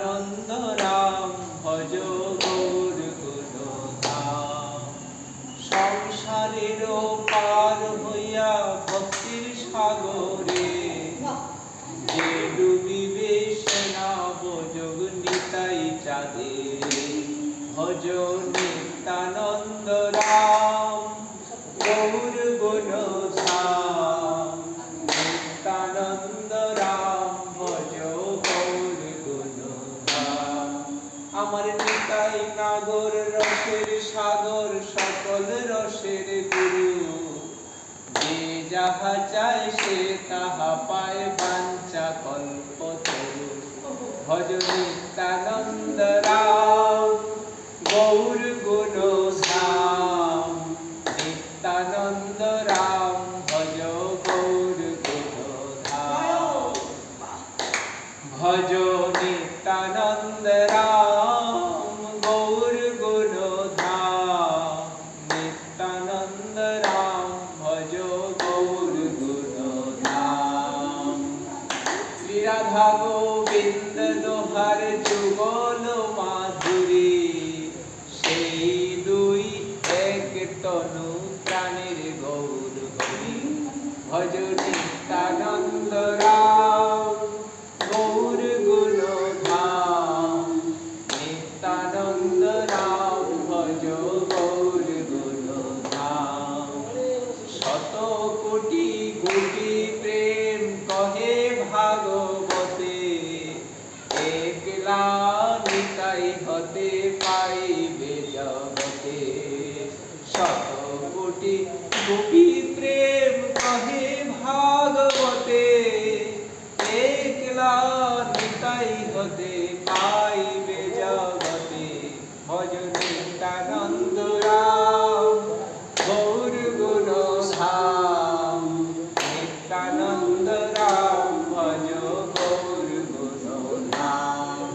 নিত্যানন্দ রাম ভজ গৌর গুণধাম। সংসারের পার হইয়া ভক্তির সাগরে যে ডুবিবে সে না বোঝুক নিতাই চাঁদে। ভজ নিত্যানন্দ রাম গৌর গুণধাম। নিত্যানন্দ রাম ভজ গৌর গুণধাম। আমার নিতাই নাগর রসের সাগর সকল রসের গুরু। যে যাহা চায় সে তাহা পায় বাঞ্ছা কল্পতরু। ভজ নিত্যানন্দ রাম গৌর গুণধাম। নিত্যানন্দ রাম ভজ গৌর গুণধাম। ভজ নিত্যানন্দ রাম গৌর গুণধাম। নিত্যানন্দ রাম ভজ গৌর গুণধাম। শ্রী রাধা গোবিন্দ দোহার যুগল মাধুরী। সেই দুই এক তনু প্রাণের গৌর হরি। ভজ নিত্যানন্দ রাম গৌর গুণধাম। নিত্যানন্দ রাম ভজ গৌর গুণধাম। শত কোটি কোটি প্রেম কহে ভাগবতে। একলা নিতাই হতে পাইবে জগতে। শত কোটি গোপী প্রেম কহে ভাগবতে। একলা নিতাই হতে পাইবে জগতে। ভজ নিত্যানন্দ রাম গৌর গুণধাম। নিত্যানন্দ রাম ভজ গৌর গুণধাম।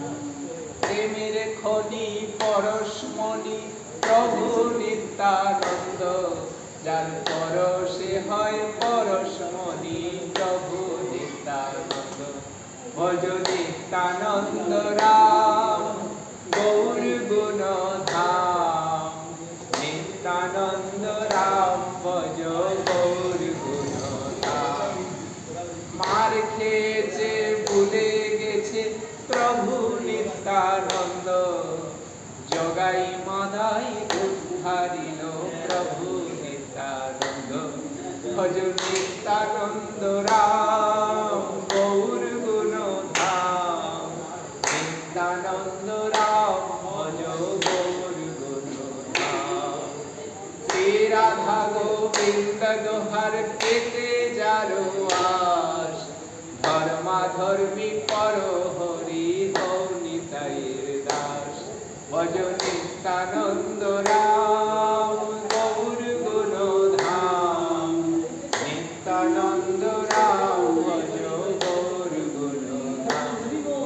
প্রেমের খনি পরশমণি প্রভু নিত্যানন্দ। যার পরশে হয় পরশমণি প্রভু নিত্যানন্দ। ভজ নিত্যানন্দ রাম গৌর গুণধাম। নিত্যানন্দ রাম ভজ গৌর গুণধাম। মার খেয়েছে ভুলে গেছে প্রভু নিত্যানন্দ। জগাই মাদাই উদ্ধারিল প্রভু নিত্যানন্দ। ভজ নিত্যানন্দ রাম গৌর গুণধাম। নিত্যানন্দ রাম ভজ গৌর গুণধাম। শ্রী রাধা গোবিন্দ দোহার পেতে যারো আস। ধর্মাধর্মী পর হরি হও নিতাইয়ের দাস। ভজ নিত্যানন্দ রাম গৌর গুণধাম। নিত্যানন্দ রাম ভজ গৌর গুণধাম।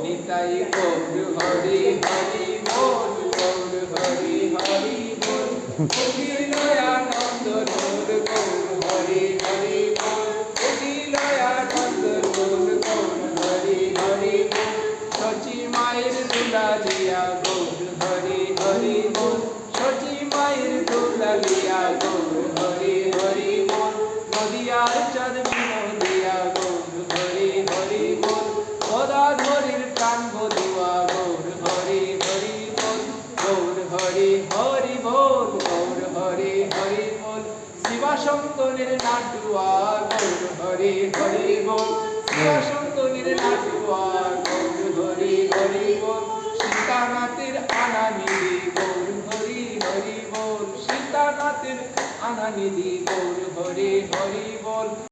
নিতাই গৌর হরি হরি বল। গৌর হরি হরি বল। অখিলয়ানন্দ নূর গৌর হরি হরি বল। অখিলয়ানন্দ নূর গৌর হরি হরি বল। শচী মায়ের দুলালিয়া গৌর হরি হরি বল। শচী মায়ের দুলালিয়া গৌর হরি হরি বল। নদিয়ার চাঁদ বিনোদিয়া গৌর হরি হরি বল। গদাধরের প্রাণ বধুয়া গৌর হরি হরি বল। গৌর হরি হরি বল। গৌর হরি হরি বল। শিবাশঙ্করের নাটুয়া গৌর হরি হরি বল। শিবাশঙ্করের নাটুয়া গৌর হরি হরি বল। সীতানাথের আনানিধি গৌর হরি হরি বল। সীতানাথের আনানিধি গৌর হরি হরি বল।